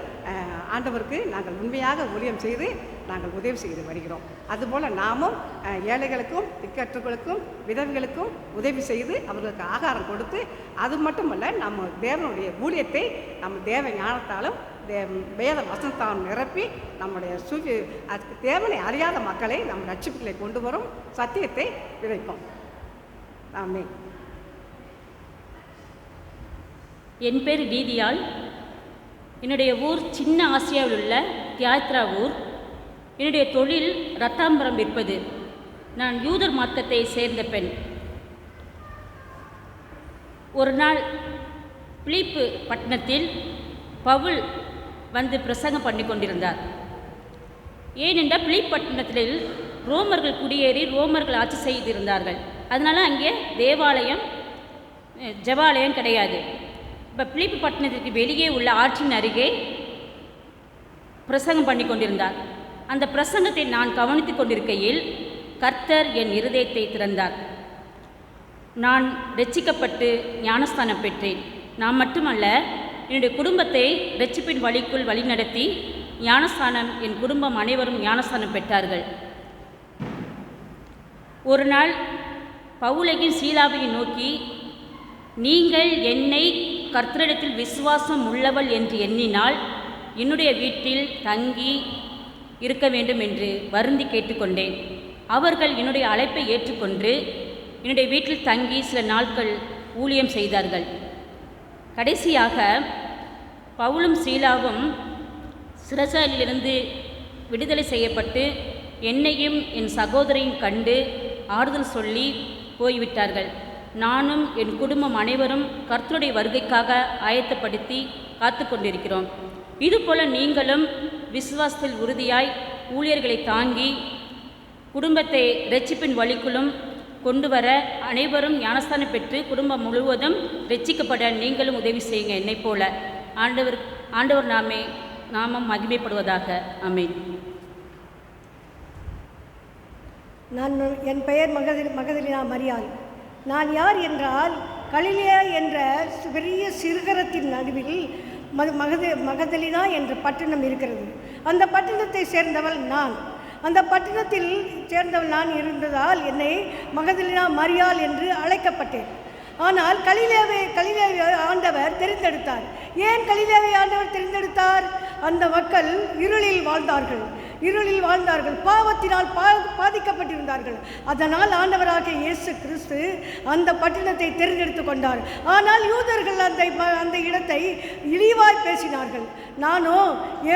ஆண்டவருக்கு நாங்கள் உண்மையாக ஊழியம் செய்து நாங்கள் உதவி செய்து வருகிறோம். அதுபோல் நாமும் ஏழைகளுக்கும் திக்கற்றவர்களுக்கும் விதவைகளுக்கும் உதவி செய்து அவர்களுக்கு ஆகாரம் கொடுத்து, அது மட்டுமல்ல நம்ம தேவனுடைய ஊழியத்தை நம்ம தேவ ஞானத்தாலும் வேத வசனத்தாலும் நிரப்பி நம்முடைய தேவனை அறியாத மக்களை நம் ரட்சிப்புகளை கொண்டு வரும் சத்தியத்தை விதைப்போம். ஆமென். என் பேர் நீதியால். என்னுடைய ஊர் சின்ன ஆசியாவில் உள்ள தியாத்ரா ஊர். என்னுடைய தொழில் ரத்தாம்பரம் விற்பது. நான் யூதர் மார்க்கத்தை சேர்ந்த பெண். ஒரு நாள் பிலிப்பு பட்டணத்தில் பவுல் பிரசங்கம் பண்ணி கொண்டிருந்தார். ஏனென்றால் பிலிப் பட்டணத்தில் ரோமர்கள் குடியேறி ரோமர்கள் ஆட்சி செய்திருந்தார்கள். அதனால் அங்கே தேவாலயம் ஜெபாலயம் கிடையாது. இப்போ பிலிப்பு பட்டணத்திற்கு வெளியே உள்ள ஆற்றின் அருகே பிரசங்கம் பண்ணி கொண்டிருந்தார். அந்த பிரசங்கத்தை நான் கவனித்து கொண்டிருக்கையில் கர்த்தர் என் இருதயத்தை திறந்தார். நான் ரட்சிக்கப்பட்டு ஞானஸ்தானம் பெற்றேன். நான் மட்டுமல்ல, என்னுடைய குடும்பத்தை ரட்சிப்பின் வழிக்குள் வழிநடத்தி ஞானஸ்தானம், என் குடும்பம் அனைவரும் ஞானஸ்தானம் பெற்றார்கள். ஒரு நாள் பவுலையும் சீலாவையும் நோக்கி, நீங்கள் என்னை கர்த்தரிடத்தில் விசுவாசம் உள்ளவள் என்று எண்ணினால் என்னுடைய வீட்டில் தங்கி இருக்க வேண்டும் என்று வருந்தி கேட்டுக்கொண்டேன். அவர்கள் என்னுடைய அழைப்பை ஏற்றுக்கொண்டு என்னுடைய வீட்டில் தங்கி சில நாட்கள் ஊழியம் செய்தார்கள். கடைசியாக பவுலும் சீலாவும் சிறைச்சாலையிலிருந்து விடுதலை செய்யப்பட்டு என்னையும் என் சகோதரையும் கண்டு ஆறுதல் சொல்லி போய்விட்டார்கள். நானும் என் குடும்பம் அனைவரும் கர்த்தருடைய வருகைக்காக ஆயத்தப்படுத்தி காத்து கொண்டிருக்கிறோம். இதுபோல நீங்களும் விசுவாசத்தில் உறுதியாய் ஊழியர்களை தாங்கி குடும்பத்தை இரட்சிப்பின் வழிக்குள்ளும் கொண்டு வர அனைவரும் ஞானஸ்தானம் பெற்று குடும்பம் முழுவதும் ரட்சிக்கப்பட நீங்களும் உதவி செய்யுங்க. என்னை போல ஆண்டவர் நாமம் மகிமைப்படுவதாக. ஆமென். என் பெயர் மகதலினா மரியாள். நான் யார் என்றால், கலிலேயா என்ற பெரிய சிறுகரத்தின் நடுவில் மகதலினா என்ற பட்டணம் இருக்கிறது. அந்த பட்டணத்தை சேர்ந்தவள் நான். அந்த பட்டணத்தில் சேர்ந்தவள் நான் இருந்ததால் என்னை மகதலினா மரியாள் என்று அழைக்கப்பட்டேன். ஆனால் கலிலேயாவை ஆண்டவர் தெரிந்தெடுத்தார். ஏன் கலிலேயாவை ஆண்டவர் தெரிந்தெடுத்தார்? அந்த மக்கள் இருளில் வாழ்ந்தார்கள், பாவத்தினால் பாதிக்கப்பட்டிருந்தார்கள். அதனால் ஆண்டவராகிய இயேசு கிறிஸ்து அந்த பட்டணத்தை தெரிந்தெடுத்து கொண்டார். ஆனால் யூதர்கள் அந்த இடத்தை இழிவாய் பேசினார்கள். நானோ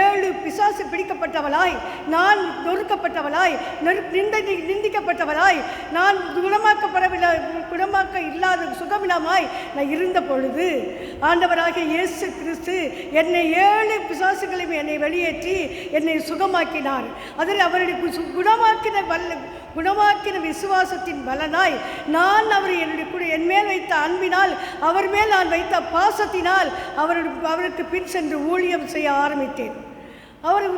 7 பிசாசு பிடிக்கப்பட்டவளாய், நான் நொறுக்கப்பட்டவளாய், நிந்திக்கப்பட்டவளாய், நான் குணமாக்க இல்லாத சுகமினமாய் நான் இருந்த பொழுது ஆண்டவராகிய இயேசு கிறிஸ்து என்னை 7 பிசாசுகளையும் என்னை வெளியேற்றி என்னை சுகமாக்கினார். அதில் அவருடைய குணமாக்கின விசுவாசத்தின் பலனாய் நான் அவர் என் மேல் வைத்த அன்பினால், அவர் மேல் நான் வைத்த பாசத்தினால் அவருக்கு பின் சென்று ஊழியம் செய்ய ஆரம்பித்தேன்.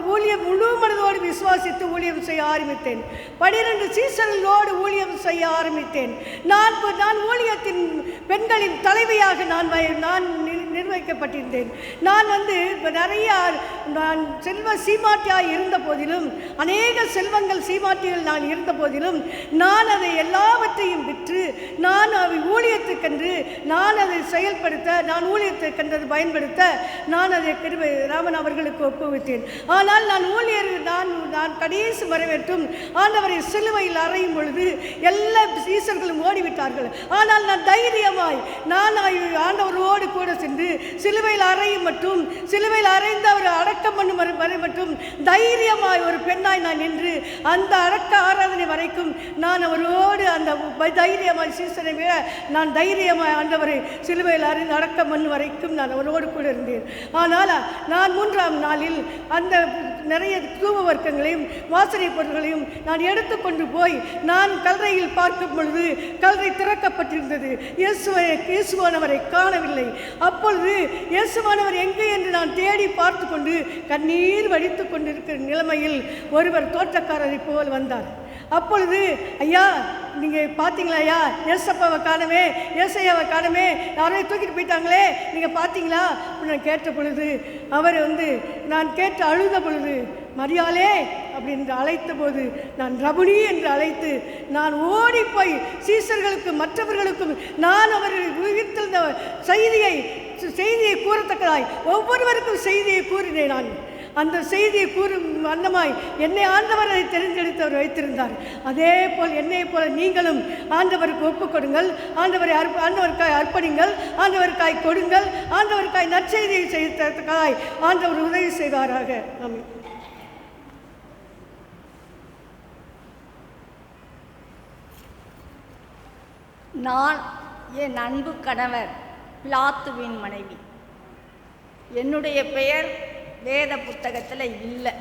முழு மனதோடு விசுவாசித்து ஊழியம் செய்ய ஆரம்பித்தேன். 12 சீசர்களோடு ஊழியம் செய்ய ஆரம்பித்தேன். நான் ஊழியத்தின் பெண்களின் தலைவியாக நான் நிர்வகிக்கப்பட்டிருந்தேன். நான் நான் செல்வ சீமாட்டியாக இருந்த போதிலும், அநேக செல்வங்கள் சீமாட்டிகள் நான் இருந்த போதிலும், நான் அதை எல்லாவற்றையும் விற்று நான் அவை ஊழியத்துக்கென்று நான் அதை செயல்படுத்த, நான் ஊழியத்துக்கென்று பயன்படுத்த நான் அதை ராமன் அவர்களுக்கு ஒப்புவித்தேன். ஆனால் நான் கடைசி வரவேற்றும் ஆண்டவரை சிலுவையில் அறையும் பொழுது எல்லா சீசர்களும் ஓடிவிட்டார்கள். ஆனால் நான் தைரியமாய் ஆண்டவரோடு கூட சென்று சிலுவையில் அறையும் மட்டும், சிலுவையில் அறைந்து அவர் அடக்கம் பண்ணும் வரை மட்டும் தைரியமாய் ஒரு பெண்ணாய் நான் நின்று அந்த அடக்க ஆராதனை வரைக்கும் நான் அவரோடு அந்த தைரியமாய் சீசனை விட நான் தைரியமாய் ஆண்டவரை சிலுவையில் அறிந்து அடக்கம் பண்ணும் வரைக்கும் நான் அவரோடு கூட இருந்தேன். ஆனால் நான் 3ஆம் நாளில் அந்த நிறைய தூப வர்க்கங்களையும் வாசனை பொருட்களையும் நான் எடுத்துக்கொண்டு போய் நான் கல்லறையில் பார்க்கும் பொழுது கல்லறை திறக்கப்பட்டிருந்தது. இயேசுவானவரை காணவில்லை. அப்பொழுது இயேசுவானவர் எங்கே என்று நான் தேடி பார்த்து கொண்டு கண்ணீர் வடித்து கொண்டிருக்கிற நிலைமையில் ஒருவர் தோட்டக்காரரை போல் வந்தார். அப்பொழுது, ஐயா நீங்கள் பார்த்தீங்களா ஐயா, ஏசப்பாவை காணமே, ஏசையாவை காணமே, யாரையும் தூக்கிட்டு போயிட்டாங்களே, நீங்கள் பார்த்தீங்களா அப்படின்னு கேட்ட பொழுது அவர் நான் கேட்டு அழுத பொழுது, மரியாளே அப்படின்னு அழைத்த போது நான் ரபுனி என்று அழைத்து நான் ஓடிப்போய் சீசர்களுக்கும் மற்றவர்களுக்கும் நான் அவர்கள் உயிர்த்தெழுந்த செய்தியை கூறத்தக்கதாய் ஒவ்வொருவருக்கும் செய்தியை கூறினேன். நான் அந்த செய்தியை கூறும் வண்ணமாய் என்னை ஆண்டவரை தெரிந்தெடுத்தவர் வைத்திருந்தார். அதே போல் என்னை போல நீங்களும் ஆண்டவருக்கு ஒப்புக் கொடுங்கள், ஆண்டவருக்காய் அர்ப்பணிங்கள், ஆண்டவருக்காய் கொடுங்கள், ஆண்டவருக்காய் நற்செய்தியை செய்ததற்காய் ஆண்டவர் உதவி செய்வாராக. ஆமென். நான் என் அன்பு கணவர் பிலாத்துவின் மனைவி. என்னுடைய பெயர் வேத புத்தகத்தில் இல்லை.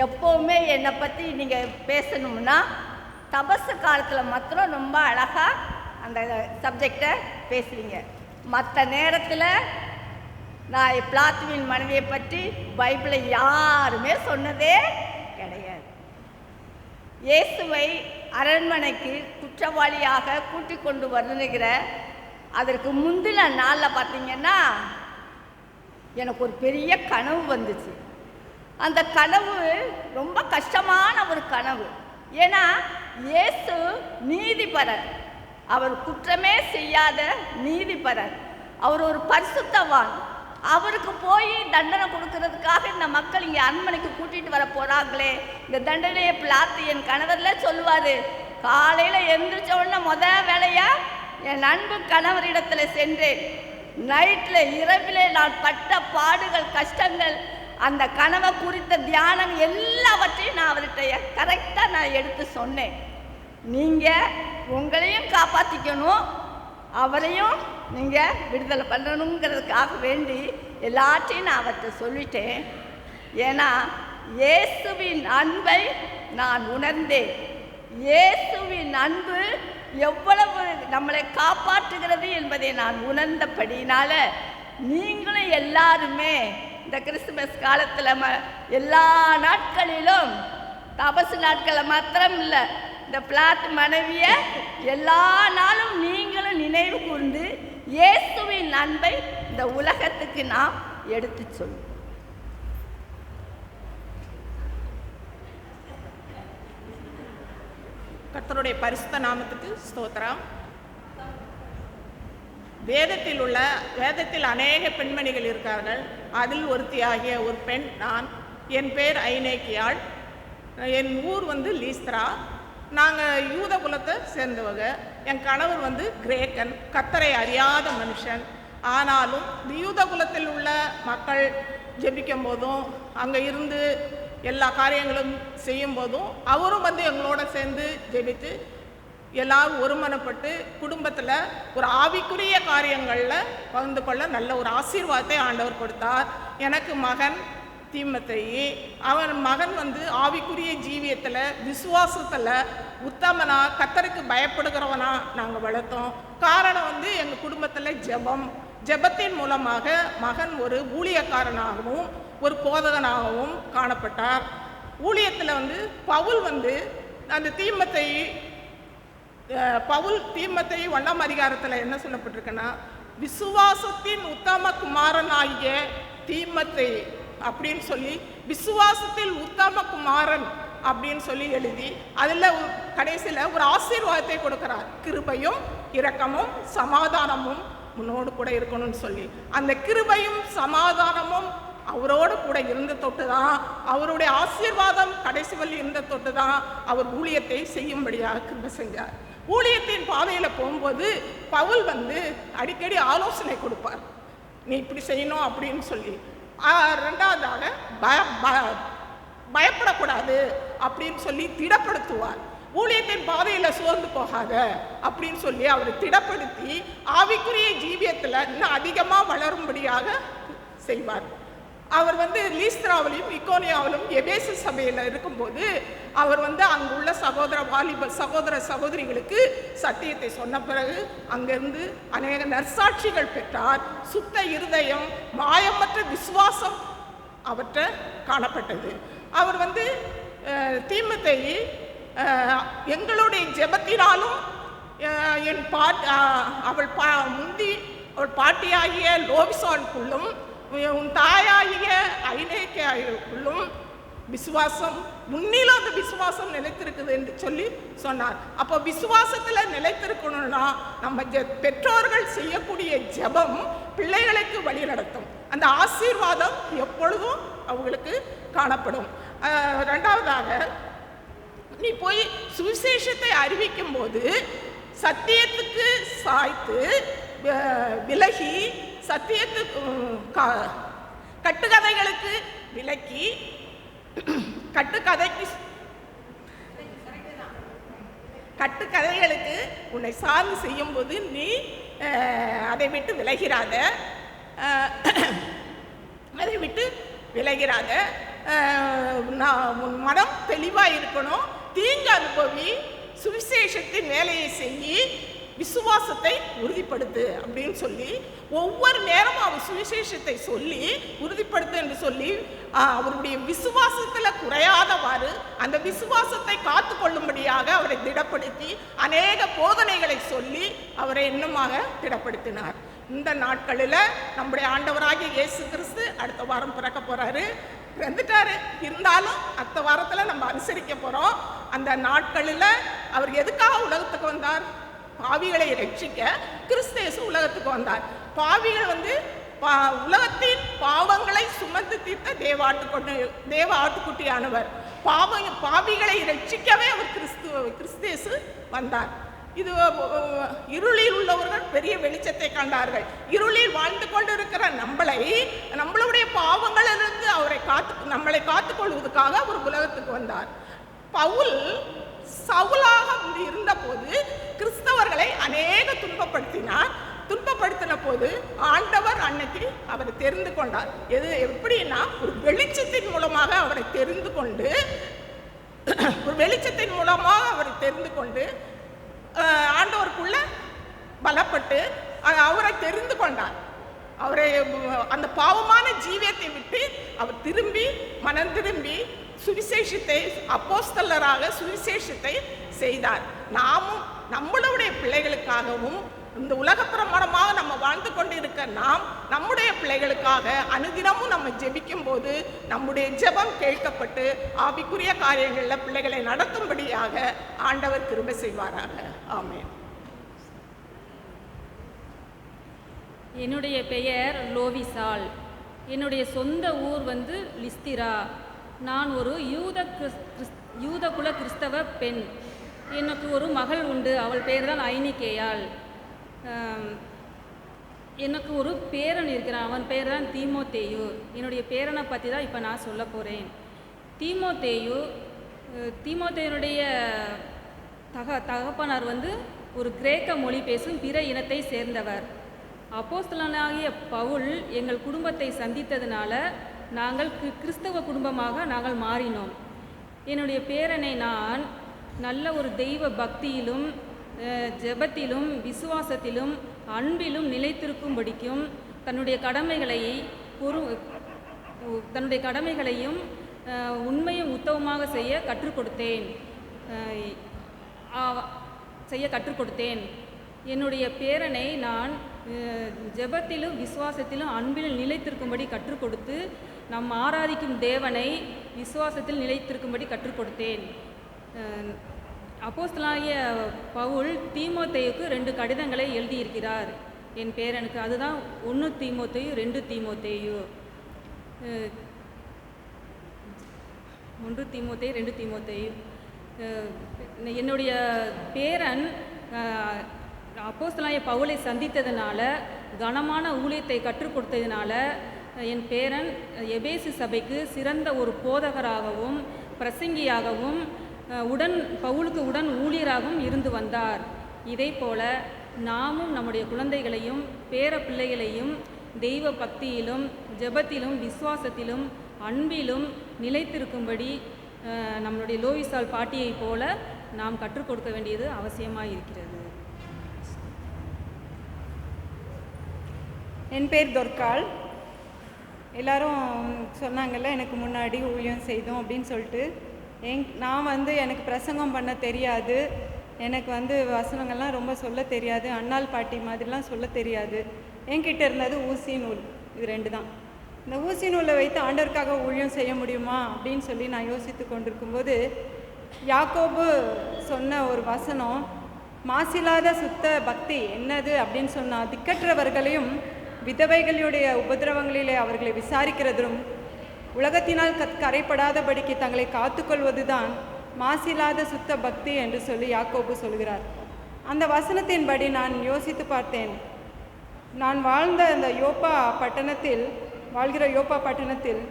எப்போவுமே என்னை பற்றி நீங்கள் பேசணும்னா தபசு காலத்தில் மாத்திரம் ரொம்ப அழகாக அந்த சப்ஜெக்டை பேசுவீங்க. மற்ற நேரத்தில் நான் பிலாத்துவின் மனைவியை பற்றி பைபிளில் யாருமே சொன்னதே கிடையாது. இயேசுவை அரண்மனைக்கு குற்றவாளியாக கூட்டிக் கொண்டு வருகிற அதற்கு முந்தின நாளில் பார்த்தீங்கன்னா எனக்கு ஒரு பெரிய கனவு வந்துச்சு. அந்த கனவு ரொம்ப கஷ்டமான ஒரு கனவு. ஏன்னா இயேசு நீதிபரர், அவர் குற்றமே செய்யாத நீதிபரர், அவர் ஒரு பரிசுத்தவான். அவருக்கு போய் தண்டனை கொடுக்கறதுக்காக இந்த மக்கள் இங்கே அரண்மனைக்கு கூட்டிகிட்டு வர போகிறாங்களே, இந்த தண்டனையை பிலாத்து என் கணவரில் சொல்லுவார். காலையில் எழுந்திரிச்ச உடனே வேலையாக என் அன்பு கணவரிடத்தில் சென்றேன். நைட்டில் இரவிலே நான் பட்ட பாடுகள், கஷ்டங்கள், அந்த கனவை குறித்த தியானம் எல்லாவற்றையும் நான் அவர்கிட்ட கரெக்டாக நான் எடுத்து சொன்னேன். நீங்கள் உங்களையும் காப்பாற்றிக்கணும், அவரையும் நீங்கள் விடுதலை பண்ணணுங்கிறதுக்காக வேண்டி எல்லாத்தையும் நான் அவர்கிட்ட சொல்லிட்டேன். ஏன்னா இயேசுவின் அன்பை நான் உணர்ந்தேன். இயேசுவின் அன்பு எவ்வளவு நம்மளை காப்பாற்றுகிறது என்பதை நான் உணர்ந்தபடினால நீங்களும் எல்லாருமே இந்த கிறிஸ்துமஸ் காலத்தில் எல்லா நாட்களிலும், தபசு நாட்களை மாத்திரம் இல்லை, இந்த பிளாத் மனைவியை எல்லா நாளும் நீங்களும் நினைவு கூர்ந்து இயேசுவின் அன்பை இந்த உலகத்துக்கு நாம் எடுத்து சொல்லுவோம். கர்த்தருடைய பரிசுத்த நாமத்துக்கு ஸ்தோத்திரம். வேதத்தில் அநேக பெண்மணிகள் இருக்கார்கள். அதில் ஒருத்தியாகிய ஒரு பெண் நான். என் பேர் ஐநேக்கியாள். என் ஊர் லீஸ்திரா. நாங்கள் யூத குலத்தை சேர்ந்தவங்க. என் கணவர் கிரேக்கன், கர்த்தரை அறியாத மனுஷன். ஆனாலும் யூத குலத்தில் உள்ள மக்கள் ஜெபிக்கும் போதும் அங்கே இருந்து எல்லா காரியங்களும் செய்யும் போதும் அவரும் எங்களோட சேர்ந்து ஜெபித்து எல்லாரும் ஒருமனப்பட்டு குடும்பத்தில் ஒரு ஆவிக்குரிய காரியங்களில் பகிர்ந்து கொள்ள நல்ல ஒரு ஆசீர்வாதத்தை ஆண்டவர் கொடுத்தார். எனக்கு மகன் தீமோத்தேயு. அவன் மகன் ஆவிக்குரிய ஜீவியத்தில், விசுவாசத்தில் உத்தமனா, கர்த்தருக்கு பயப்படுகிறவனா நாங்கள் வளர்த்தோம். காரணம் எங்கள் குடும்பத்தில் ஜெபத்தின் மூலமாக மகன் ஒரு ஊழியக்காரனாகவும் ஒரு போதகனாகவும் காணப்பட்டார். ஊழியத்தில் பவுல் அந்த தீமோத்தேயு 1ஆம் அதிகாரத்தில் என்ன சொல்லப்பட்டிருக்குன்னா, விசுவாசத்தின் உத்தம குமாரனாகிய தீமத்தை அப்படின்னு சொல்லி விசுவாசத்தில் உத்தம குமாரன் அப்படின்னு சொல்லி எழுதி அதில் கடைசியில் ஒரு ஆசீர்வாதத்தை கொடுக்கிறார். கிருபையும் இரக்கமும் சமாதானமும் முன்னோடு கூட இருக்கணும்னு சொல்லி, அந்த கிருபையும் சமாதானமும் அவரோடு கூட இருந்த தொட்டு தான், அவருடைய ஆசீர்வாதம் கடைசி வரை இருந்த தொட்டு தான் அவர் ஊழியத்தை செய்யும்படியாக கிருபை செஞ்சார். ஊழியத்தின் பாதையில் போகும்போது பவுல் அடிக்கடி ஆலோசனை கொடுப்பார், நீ இப்படி செய்யணும் அப்படின்னு சொல்லி. ரெண்டாவதாக பயப்படக்கூடாது அப்படின்னு சொல்லி திடப்படுத்துவார். ஊழியத்தின் பாதையில் சோர்ந்து போகாத அப்படின்னு சொல்லி அவர் திடப்படுத்தி ஆவிக்குரிய ஜீவியத்தில் இன்னும் அதிகமாக வளரும்படியாக செய்வார். அவர் லீஸ்திராவிலும் இக்கோனியாவிலும் எபேசு சபையில் இருக்கும்போது அவர் அங்குள்ள சகோதர சகோதரிகளுக்கு சத்தியத்தை சொன்ன பிறகு அங்கிருந்து அநேக நற்சாட்சிகள் பெற்றார். சுத்த இருதயம், மாயமற்ற விசுவாசம் அவற்றை காணப்பட்டது. அவர் தீமோத்தேயு எங்களுடைய ஜெபத்தினாலும் என் அவள் பாட்டியாகிய லோவிசாளுக்குள்ளும் உன் தாயாகிய ஐநேக்கியாளுக்குள்ளும் விசுவாசம் முன்னிலும் அந்த விசுவாசம் நிலைத்திருக்குது என்று சொல்லி சொன்னார். அப்போ விசுவாசத்தில் நிலைத்திருக்கணும்னா நம்ம பெற்றோர்கள் செய்யக்கூடிய ஜெபம் பிள்ளைகளுக்கு வழி நடத்தும். அந்த ஆசீர்வாதம் எப்பொழுதும் அவங்களுக்கு காணப்படும். ரெண்டாவதாக, நீ போய் சுவிசேஷத்தை அறிவிக்கும் போது சத்தியத்துக்கு சாய்த்து விலகி சத்தியத்துக்கு கட்டுக்கதைகளுக்கு விலக்கி கட்டுக்கதைகளுக்கு உன்னை சார்ந்து செய்யும் போது நீ அதை விட்டு விலகிறாத, உன் மனம் தெளிவாக இருக்கணும். தீங்கு அனுபவி, சுவிசேஷத்தின் வேலையை செய்யி, விசுவாசத்தை உறுதிப்படுத்து அப்படின்னு சொல்லி ஒவ்வொரு நேரமும் அவர் சுவிசேஷத்தை சொல்லி உறுதிப்படுத்து என்று சொல்லி அவருடைய விசுவாசத்தில் குறையாதவாறு அந்த விசுவாசத்தை காத்து கொள்ளும்படியாக அவரை திடப்படுத்தி அநேக போதனைகளை சொல்லி அவரை இன்னுமாக திடப்படுத்தினார். இந்த நாட்களில் நம்முடைய ஆண்டவராகிய இயேசு கிறிஸ்து அடுத்த வாரம் பிறக்க போறாரு, வந்துட்டாரு. இருந்தாலும் அடுத்த வாரத்தில் நம்ம அனுசரிக்க போகிறோம். அந்த நாட்களில் அவர் எதுக்காக உலகத்துக்கு வந்தார்? பாவிகளை ரட்சிக்க கிறிஸ்து இயேசு உலகத்துக்கு வந்தார். பாவிகள் உலகத்தின் பாவங்களை சுமந்து தீர்த்த தேவ ஆட்டுக்குட்டியானவர். பாவிகளை ரட்சிக்கவே அவர் கிறிஸ்து இயேசு வந்தார். இது இருளில் உள்ளவர்கள் பெரிய வெளிச்சத்தை கண்டார்கள். இருளில் வாழ்ந்து கொண்டிருக்கிற நம்மளுடைய பாவங்களிலிருந்து நம்மளை காத்துக்கொள்வதற்காக அவர் உலகத்துக்கு வந்தார். பவுல் சவுலாக இருந்த போது கிறிஸ்தவர்களை அநேக துன்பப்படுத்தின போது ஆண்டவர் அன்னைக்கு அவரை தெரிந்து கொண்டார். எப்படின்னா ஒரு வெளிச்சத்தின் மூலமாக அவரை தெரிந்து கொண்டு ஆண்டவருக்குள்ள பலப்பட்டு அவரை தெரிந்து கொண்டார். அவரை அந்த பாவமான ஜீவியத்தை விட்டு அவர் மனம் திரும்பி சுவிசேஷத்தை அப்போஸ்தலராக சுவிசேஷத்தை செய்தார். நாமும் நம்மளுடைய பிள்ளைகளுக்காகவும் இந்த உலக பிரமாணமாக நம்ம வாழ்ந்து கொண்டிருக்க நம்முடைய பிள்ளைகளுக்காக அனுதினமும் நம்ம ஜெபிக்கும் போது நம்முடைய ஜெபம் கேட்கப்பட்டு ஆவிக்குரிய காரியங்களில் பிள்ளைகளை நடத்தும்படியாக ஆண்டவர் கிருபை செய்வாராக. ஆமென். என்னுடைய பெயர் லோவிசாள். என்னுடைய சொந்த ஊர் லிஸ்திரா. நான் ஒரு யூதகுல கிறிஸ்தவ பெண். எனக்கு ஒரு மகள் உண்டு. அவள் பேர் தான் ஐனிகேயாள். எனக்கு ஒரு பேரன் இருக்கிறான். அவன் பேர் தான் தீமோத்தேயு. என்னுடைய பேரனை பற்றி தான் இப்போ நான் சொல்ல போகிறேன். தீமோத்தேயுடைய தகப்பனார் ஒரு கிரேக்க மொழி பேசும் பிற இனத்தை சேர்ந்தவர். அப்போஸ்தலனாகிய பவுல் எங்கள் குடும்பத்தை சந்தித்ததுனால நாங்கள் கிறிஸ்தவ குடும்பமாக நாங்கள் மாறினோம். என்னுடைய பேரனை நான் நல்ல ஒரு தெய்வ பக்தியிலும் ஜெபத்திலும் விசுவாசத்திலும் அன்பிலும் நிலைத்திருக்கும்படிக்கும் தன்னுடைய கடமைகளையும் உண்மையும் உத்தமமாக செய்ய கற்றுக் கொடுத்தேன். என்னுடைய பேரனை நான் ஜெபத்திலும் விசுவாசத்திலும் அன்பிலும் நிலைத்திருக்கும்படி கற்றுக் கொடுத்து நம் ஆராதிக்கும் தேவனை விசுவாசத்தில் நிலைத்திருக்கும்படி கற்றுக் கொடுத்தேன். அப்போஸ்தலனாகிய பவுல் தீமோத்தேயுக்கு 2 கடிதங்களை எழுதியிருக்கிறார் என் பேரனுக்கு. அதுதான் 1 தீமோத்தேயு 2 தீமோத்தேயு. 1 தீமோத்தேயு 2 தீமோத்தேயு. என்னுடைய பேரன் அப்போஸ்தலனாகிய பவுலை சந்தித்ததுனால, கனமான ஊழியத்தை கற்றுக் கொடுத்ததுனால என் பேரன் எபேசு சபைக்கு சிறந்த ஒரு போதகராகவும் பிரசங்கியாகவும் பவுலுக்கு உடன் ஊழியராகவும் இருந்து வந்தார். இதே போல நாமும் நம்முடைய குழந்தைகளையும் பேர பிள்ளைகளையும் தெய்வ பக்தியிலும் ஜெபத்திலும் விசுவாசத்திலும் அன்பிலும் நிலைத்திருக்கும்படி நம்மளுடைய லோயிசால் பாட்டியைப் போல நாம் கற்றுக் கொடுக்க வேண்டியது அவசியமாக இருக்கிறது. என் பேர் துர்காள். எல்லாரும் சொன்னாங்கல்ல எனக்கு முன்னாடி ஊழியம் செய்தோம் அப்படின்னு சொல்லிட்டு. நான் எனக்கு பிரசங்கம் பண்ண தெரியாது, எனக்கு வசனங்கள்லாம் ரொம்ப சொல்ல தெரியாது, அண்ணாள் பாட்டி மாதிரிலாம் சொல்ல தெரியாது. என்கிட்ட இருந்தது ஊசி நூல். இது 2 தான். இந்த ஊசி நூலை வைத்து ஆண்டவருக்காக ஊழியம் செய்ய முடியுமா அப்படின்னு சொல்லி நான் யோசித்து கொண்டிருக்கும்போது யாக்கோபு சொன்ன ஒரு வசனம், மாசில்லாத சுத்த பக்தி என்னது அப்படின்னு சொன்னால், திக்கற்றவர்களையும் விதவைகளுடைய உபதிரவங்களிலே அவர்களை விசாரிக்கிறதும் உலகத்தினால் கரைப்படாதபடிக்கு தங்களை காத்துக்கொள்வது தான் மாசில்லாத சுத்த பக்தி என்று சொல்லி யாக்கோபு சொல்கிறார். அந்த வசனத்தின்படி நான் யோசித்து பார்த்தேன். நான் வாழ்ந்த அந்த வாழ்கிற யோப்பா பட்டணத்தில்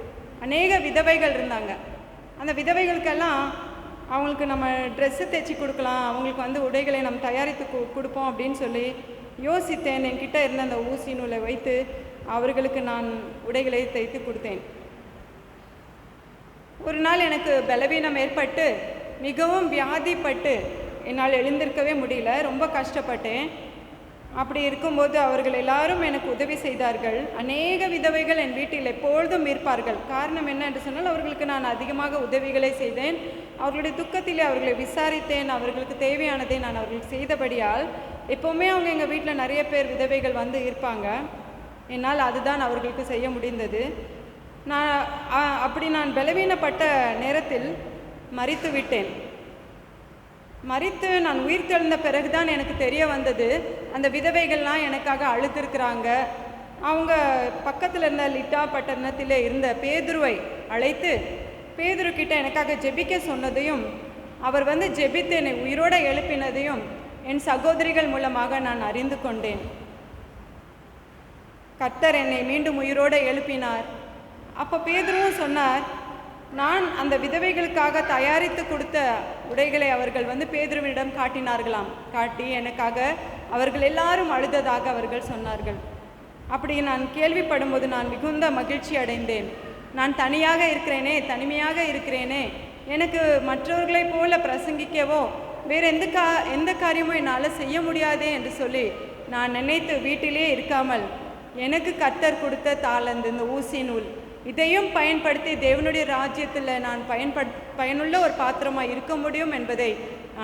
அநேக விதவைகள் இருந்தாங்க. அந்த விதவைகளுக்கெல்லாம் அவங்களுக்கு நம்ம ட்ரெஸ்ஸு தைச்சி கொடுக்கலாம், அவங்களுக்கு உடைகளை நம்ம தயாரித்து கொடுப்போம் அப்படின்னு சொல்லி யோசித்தேன். என்கிட்ட இருந்த அந்த ஊசி நூலை வைத்து அவர்களுக்கு நான் உடைகளை தைத்து கொடுத்தேன். ஒரு நாள் எனக்கு பலவீனம் ஏற்பட்டு மிகவும் வியாதிப்பட்டு என்னால் எழுந்திருக்கவே முடியல, ரொம்ப கஷ்டப்பட்டேன். அப்படி இருக்கும்போது அவர்கள் எல்லாரும் எனக்கு உதவி செய்தார்கள். அநேக விதவைகள் என் வீட்டில் எப்பொழுதும் இருப்பார்கள். காரணம் என்ன என்று சொன்னால், அவர்களுக்கு நான் அதிகமாக உதவிகளை செய்தேன். அவர்களுடைய துக்கத்திலே அவர்களை விசாரித்தேன். அவர்களுக்கு தேவையானதை நான் அவர்களுக்கு செய்தபடியால் எப்போவுமே அவங்க எங்கள் வீட்டில் நிறைய பேர் விதவைகள் இருப்பாங்க. என்னால் அதுதான் அவர்களுக்கு செய்ய முடிந்தது. நான் பலவீனப்பட்ட நேரத்தில் மரித்து விட்டேன். மரித்து நான் உயிர் தெழுந்த பிறகுதான் எனக்கு தெரிய வந்தது, அந்த விதவைகள்லாம் எனக்காக அழுத்திருக்கிறாங்க. அவங்க பக்கத்தில் இருந்த லிட்டா பட்டணத்திலே இருந்த பேதுருவை அழைத்து பேதுருக்கிட்ட எனக்காக ஜெபிக்க சொன்னதையும், அவர் ஜெபித்து என்னை உயிரோடு எழுப்பினதையும் என் சகோதரிகள் மூலமாக நான் அறிந்து கொண்டேன். கர்த்தர் என்னை மீண்டும் உயிரோடு எழுப்பினார். அப்போ பேதுருவும் சொன்னார், நான் அந்த விதவைகளுக்காக தயாரித்து கொடுத்த உடைகளை அவர்கள் பேதுருவினிடம் காட்டினார்களாம். காட்டி எனக்காக அவர்கள் எல்லாரும் அழுததாக அவர்கள் சொன்னார்கள். அப்படி நான் கேள்விப்படும்போது நான் மிகுந்த மகிழ்ச்சி அடைந்தேன். நான் தனியாக இருக்கிறேனே, தனிமையாக இருக்கிறேனே, எனக்கு மற்றவர்களைப் போல பிரசங்கிக்கவோ வேறு எந்த காரியமும் என்னால் செய்ய முடியாதே என்று சொல்லி நான் நினைத்து வீட்டிலே இருக்காமல் எனக்கு கர்த்தர் கொடுத்த தாளந்து இந்த ஊசி நூல், இதையும் பயன்படுத்தி தேவனுடைய ராஜ்யத்தில் நான் பயனுள்ள ஒரு பாத்திரமாக இருக்க முடியும் என்பதை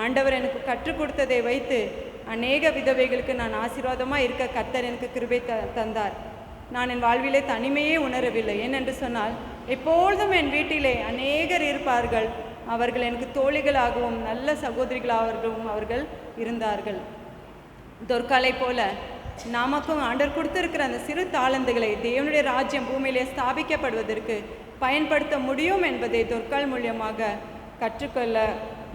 ஆண்டவர் எனக்கு கற்றுக் கொடுத்ததை வைத்து அநேக விதவைகளுக்கு நான் ஆசீர்வாதமாக இருக்க கர்த்தர் எனக்கு கிருபை தந்தார். நான் என் வாழ்விலே தனிமையே உணரவில்லை. ஏனென்று சொன்னால் எப்பொழுதும் என் வீட்டிலே அநேகர் இருப்பார்கள். அவர்கள் எனக்கு தோழிகளாகவும் நல்ல சகோதரிகளாகவும் அவர்கள் இருந்தார்கள். தொற்காலை போல நமக்கும் ஆண்டவர் கொடுத்திருக்கிற அந்த சிறு தாளந்துகளை தேவனுடைய ராஜ்யம் பூமியிலே ஸ்தாபிக்கப்படுவதற்கு பயன்படுத்த முடியும் என்பதை தொற்கால் மூலியமாக கற்றுக்கொள்ள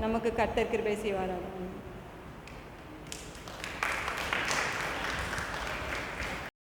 நமக்கு கர்த்தர் கிருபை செய்வாராக.